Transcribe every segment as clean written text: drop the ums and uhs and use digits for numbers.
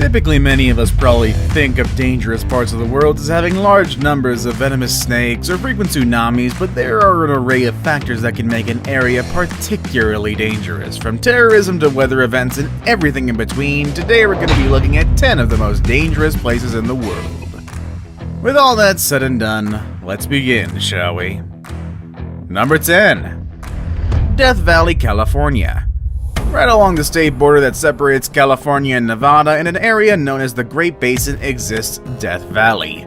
Typically, many of us probably think of dangerous parts of the world as having large numbers of venomous snakes or frequent tsunamis, but there are an array of factors that can make an area particularly dangerous. From terrorism to weather events and everything in between, today we're going to be looking at 10 of the most dangerous places in the world. With all that said and done, let's begin, shall we? Number 10. Death Valley, California. Right along the state border that separates California and Nevada, in an area known as the Great Basin, exists Death Valley.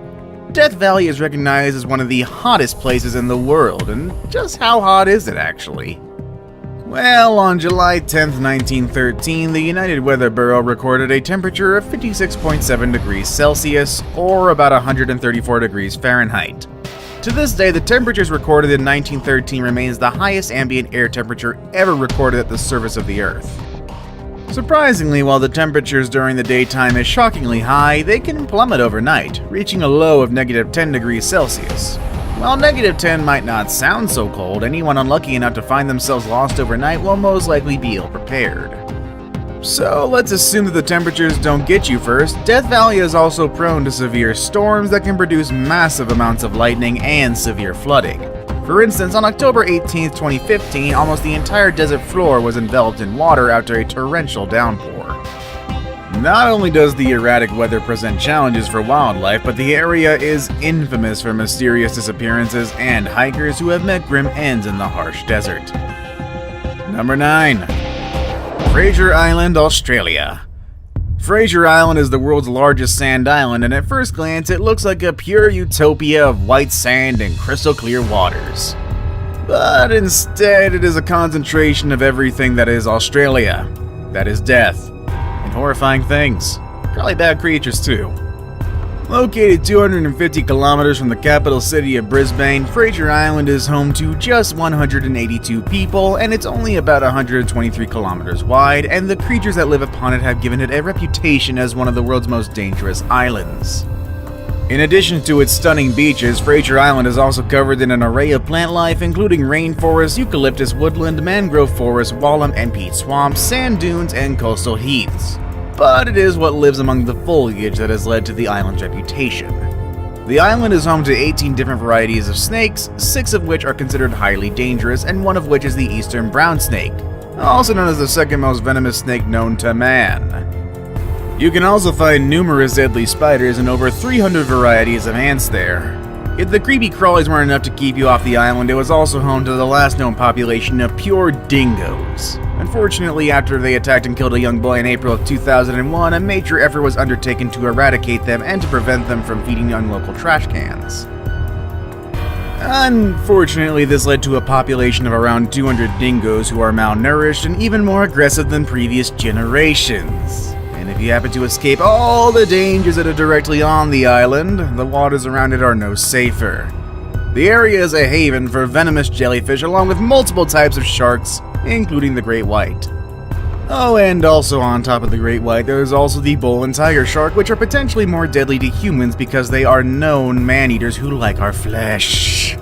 Death Valley is recognized as one of the hottest places in the world, and just how hot is it actually? Well, on July 10th, 1913, the United Weather Bureau recorded a temperature of 56.7 degrees Celsius, or about 134 degrees Fahrenheit. To this day, the temperatures recorded in 1913 remains the highest ambient air temperature ever recorded at the surface of the Earth. Surprisingly, while the temperatures during the daytime is shockingly high, they can plummet overnight, reaching a low of -10 degrees Celsius. While -10 might not sound so cold, anyone unlucky enough to find themselves lost overnight will most likely be ill-prepared. So let's assume that the temperatures don't get you first. Death Valley is also prone to severe storms that can produce massive amounts of lightning and severe flooding. For instance, on October 18, 2015, almost the entire desert floor was enveloped in water after a torrential downpour. Not only does the erratic weather present challenges for wildlife, but the area is infamous for mysterious disappearances and hikers who have met grim ends in the harsh desert. Number 9. Fraser Island, Australia. Fraser Island is the world's largest sand island, and at first glance it looks like a pure utopia of white sand and crystal clear waters. But instead it is a concentration of everything that is Australia. That is death. And horrifying things. Probably bad creatures too. Located 250 kilometers from the capital city of Brisbane, Fraser Island is home to just 182 people, and it's only about 123 kilometers wide, and the creatures that live upon it have given it a reputation as one of the world's most dangerous islands. In addition to its stunning beaches, Fraser Island is also covered in an array of plant life, including rainforest, eucalyptus woodland, mangrove forest, wallum and peat swamps, sand dunes, and coastal heaths. But it is what lives among the foliage that has led to the island's reputation. The island is home to 18 different varieties of snakes, 6 of which are considered highly dangerous, and one of which is the eastern brown snake, also known as the second most venomous snake known to man. You can also find numerous deadly spiders and over 300 varieties of ants there. If the creepy crawlies weren't enough to keep you off the island, it was also home to the last known population of pure dingoes. Unfortunately, after they attacked and killed a young boy in April of 2001, a major effort was undertaken to eradicate them and to prevent them from feeding on local trash cans. Unfortunately, this led to a population of around 200 dingoes who are malnourished and even more aggressive than previous generations. And if you happen to escape all the dangers that are directly on the island, the waters around it are no safer. The area is a haven for venomous jellyfish along with multiple types of sharks, including the great white. Oh, and also on top of the great white, there is also the bull and tiger shark, which are potentially more deadly to humans because they are known man-eaters who like our flesh.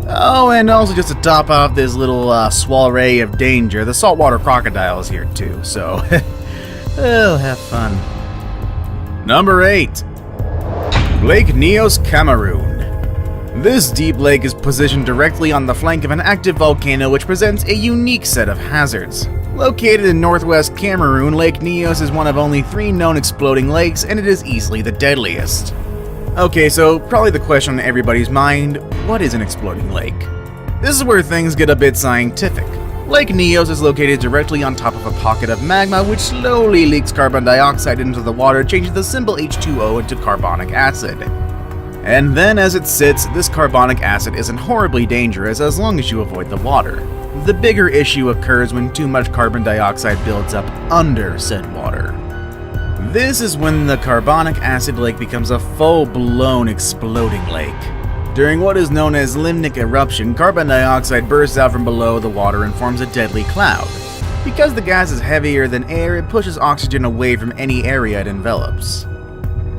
Oh, and also just to top off this little soiree of danger, the saltwater crocodile is here too, so oh, have fun. Number 8. Lake Nyos, Cameroon. This deep lake is positioned directly on the flank of an active volcano which presents a unique set of hazards. Located in northwest Cameroon, Lake Nyos is one of only 3 known exploding lakes, and it is easily the deadliest. Okay, so probably the question on everybody's mind, what is an exploding lake? This is where things get a bit scientific. Lake Nyos is located directly on top of a pocket of magma which slowly leaks carbon dioxide into the water, changing the simple H2O into carbonic acid. And then as it sits, this carbonic acid isn't horribly dangerous as long as you avoid the water. The bigger issue occurs when too much carbon dioxide builds up under said water. This is when the carbonic acid lake becomes a full-blown exploding lake. During what is known as limnic eruption, carbon dioxide bursts out from below the water and forms a deadly cloud. Because the gas is heavier than air, it pushes oxygen away from any area it envelops.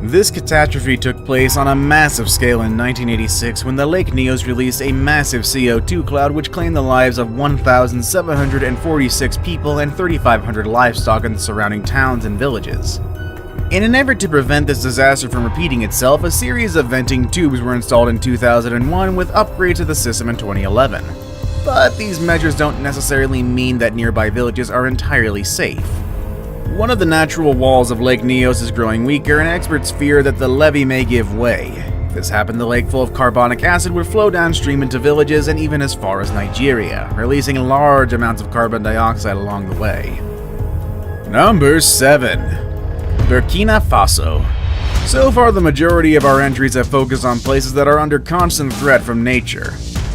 This catastrophe took place on a massive scale in 1986 when the Lake Nyos released a massive CO2 cloud which claimed the lives of 1,746 people and 3,500 livestock in the surrounding towns and villages. In an effort to prevent this disaster from repeating itself, a series of venting tubes were installed in 2001 with upgrades to the system in 2011. But these measures don't necessarily mean that nearby villages are entirely safe. One of the natural walls of Lake Nyos is growing weaker, and experts fear that the levee may give way. If this happened, the lake full of carbonic acid would flow downstream into villages and even as far as Nigeria, releasing large amounts of carbon dioxide along the way. Number 7. Burkina Faso. So far, the majority of our entries have focused on places that are under constant threat from nature.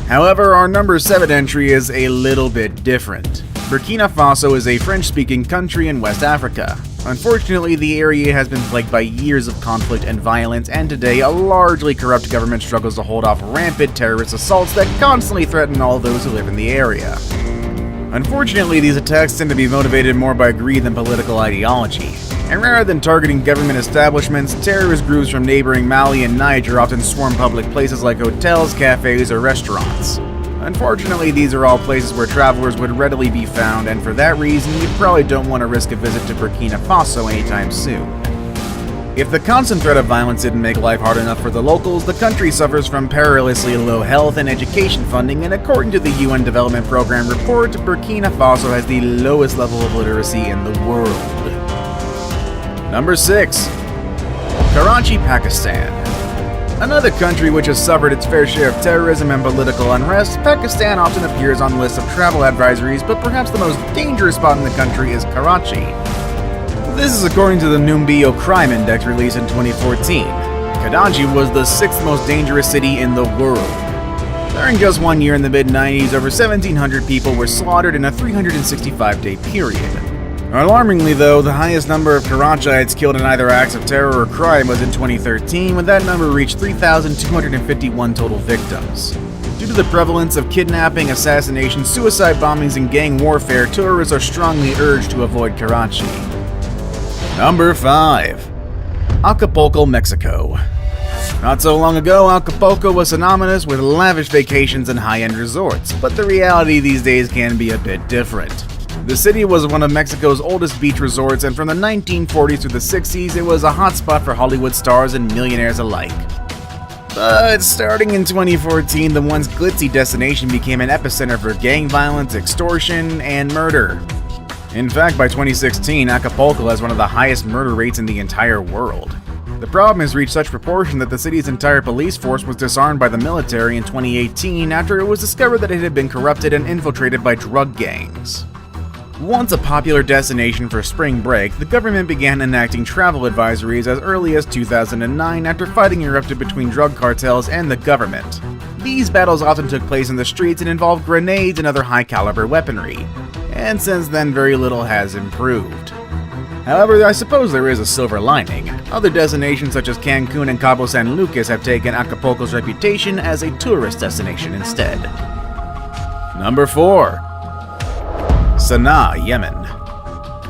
However, our number 7 entry is a little bit different. Burkina Faso is a French-speaking country in West Africa. Unfortunately, the area has been plagued by years of conflict and violence, and today a largely corrupt government struggles to hold off rampant terrorist assaults that constantly threaten all those who live in the area. Unfortunately, these attacks tend to be motivated more by greed than political ideology. And rather than targeting government establishments, terrorist groups from neighboring Mali and Niger often swarm public places like hotels, cafes, or restaurants. Unfortunately, these are all places where travelers would readily be found, and for that reason, you probably don't want to risk a visit to Burkina Faso anytime soon. If the constant threat of violence didn't make life hard enough for the locals, the country suffers from perilously low health and education funding, and according to the UN Development Program report, Burkina Faso has the lowest level of literacy in the world. Number 6. Karachi, Pakistan. Another country which has suffered its fair share of terrorism and political unrest, Pakistan often appears on lists of travel advisories, but perhaps the most dangerous spot in the country is Karachi. This is according to the Numbeo Crime Index released in 2014. Karachi was the 6th most dangerous city in the world. During just 1 year in the mid-90s, over 1,700 people were slaughtered in a 365-day period. Alarmingly though, the highest number of Karachiites killed in either acts of terror or crime was in 2013, when that number reached 3,251 total victims. Due to the prevalence of kidnapping, assassination, suicide bombings, and gang warfare, tourists are strongly urged to avoid Karachi. Number 5. Acapulco, Mexico. Not so long ago, Acapulco was synonymous with lavish vacations and high-end resorts, but the reality these days can be a bit different. The city was one of Mexico's oldest beach resorts, and from the 1940s through the 60s, it was a hotspot for Hollywood stars and millionaires alike. But starting in 2014, the once glitzy destination became an epicenter for gang violence, extortion, and murder. In fact, by 2016, Acapulco has one of the highest murder rates in the entire world. The problem has reached such proportion that the city's entire police force was disarmed by the military in 2018 after it was discovered that it had been corrupted and infiltrated by drug gangs. Once a popular destination for spring break, the government began enacting travel advisories as early as 2009 after fighting erupted between drug cartels and the government. These battles often took place in the streets and involved grenades and other high-caliber weaponry, and since then very little has improved. However, I suppose there is a silver lining. Other destinations such as Cancun and Cabo San Lucas have taken Acapulco's reputation as a tourist destination instead. Number 4. Sana'a, Yemen.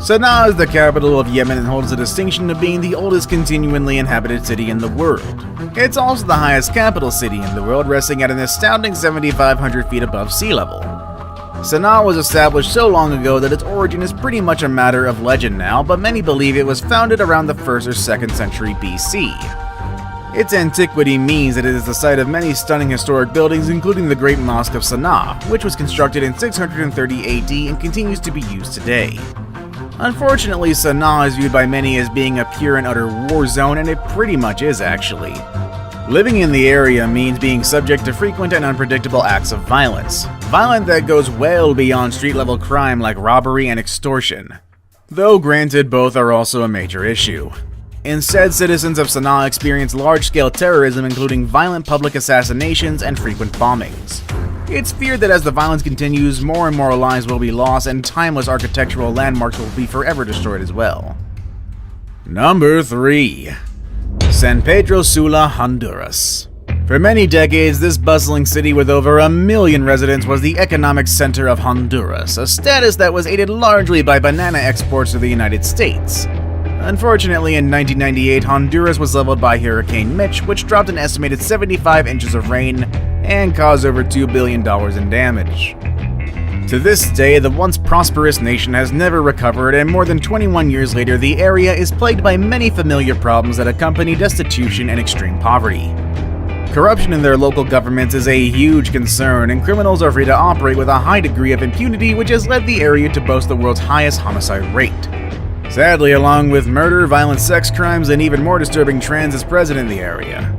Sana'a is the capital of Yemen and holds the distinction of being the oldest continually inhabited city in the world. It's also the highest capital city in the world, resting at an astounding 7,500 feet above sea level. Sana'a was established so long ago that its origin is pretty much a matter of legend now, but many believe it was founded around the 1st or 2nd century BC. Its antiquity means that it is the site of many stunning historic buildings, including the Great Mosque of Sana'a, which was constructed in 630 AD and continues to be used today. Unfortunately, Sana'a is viewed by many as being a pure and utter war zone, and it pretty much is actually. Living in the area means being subject to frequent and unpredictable acts of violence. Violence that goes well beyond street-level crime like robbery and extortion. Though granted, both are also a major issue. Instead, citizens of Sana'a experience large-scale terrorism, including violent public assassinations and frequent bombings. It's feared that as the violence continues, more and more lives will be lost and timeless architectural landmarks will be forever destroyed as well. Number 3. San Pedro Sula, Honduras. For many decades, this bustling city with over 1 million residents was the economic center of Honduras, a status that was aided largely by banana exports to the United States. Unfortunately, in 1998, Honduras was leveled by Hurricane Mitch, which dropped an estimated 75 inches of rain and caused over $2 billion in damage. To this day, the once prosperous nation has never recovered, and more than 21 years later, the area is plagued by many familiar problems that accompany destitution and extreme poverty. Corruption in their local governments is a huge concern, and criminals are free to operate with a high degree of impunity, which has led the area to boast the world's highest homicide rate. Sadly, along with murder, violent sex crimes, and even more disturbing trends is present in the area.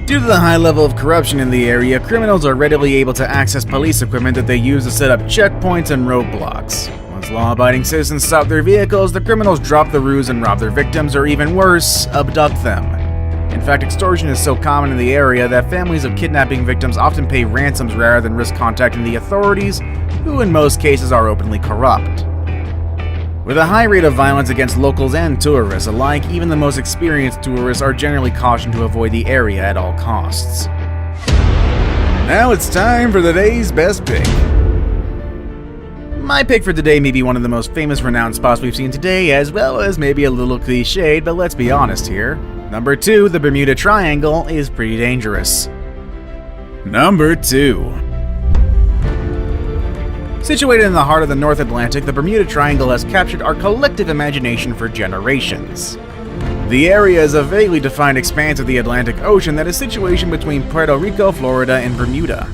Due to the high level of corruption in the area, criminals are readily able to access police equipment that they use to set up checkpoints and roadblocks. Once law-abiding citizens stop their vehicles, the criminals drop the ruse and rob their victims, or even worse, abduct them. In fact, extortion is so common in the area that families of kidnapping victims often pay ransoms rather than risk contacting the authorities, who in most cases are openly corrupt. With a high rate of violence against locals and tourists alike, even the most experienced tourists are generally cautioned to avoid the area at all costs. Now it's time for the day's best pick. My pick for today may be one of the most famous renowned spots we've seen today, as well as maybe a little cliched, but let's be honest here. Number 2, the Bermuda Triangle is pretty dangerous. Number 2. Situated in the heart of the North Atlantic, the Bermuda Triangle has captured our collective imagination for generations. The area is a vaguely defined expanse of the Atlantic Ocean that is situated between Puerto Rico, Florida, and Bermuda.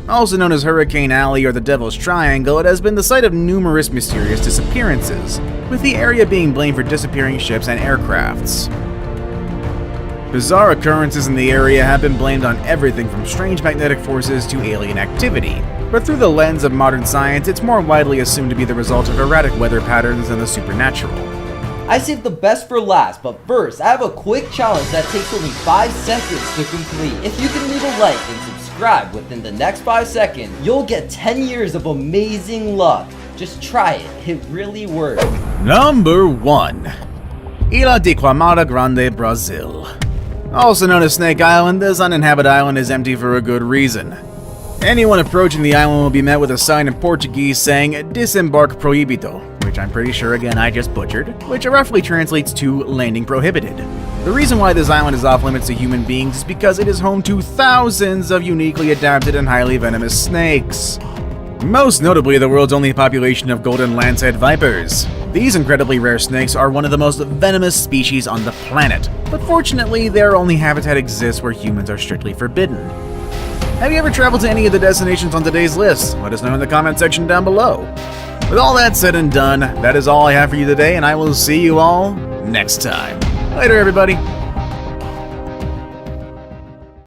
Also known as Hurricane Alley or the Devil's Triangle, it has been the site of numerous mysterious disappearances, with the area being blamed for disappearing ships and aircrafts. Bizarre occurrences in the area have been blamed on everything from strange magnetic forces to alien activity, but through the lens of modern science, it's more widely assumed to be the result of erratic weather patterns and the supernatural. I saved the best for last, but first, I have a quick challenge that takes only 5 seconds to complete. If you can leave a like and subscribe within the next 5 seconds, you'll get 10 years of amazing luck. Just try it, it really works. Number 1. Ilha de Queimada Grande, Brazil. Also known as Snake Island, this uninhabited island is empty for a good reason. Anyone approaching the island will be met with a sign in Portuguese saying Disembarque Proibido, which I'm pretty sure again I just butchered, which roughly translates to landing prohibited. The reason why this island is off limits to human beings is because it is home to thousands of uniquely adapted and highly venomous snakes. Most notably, the world's only population of golden lancehead vipers. These incredibly rare snakes are one of the most venomous species on the planet, but fortunately, their only habitat exists where humans are strictly forbidden. Have you ever traveled to any of the destinations on today's list? Let us know in the comment section down below. With all that said and done, that is all I have for you today, and I will see you all next time. Later, everybody.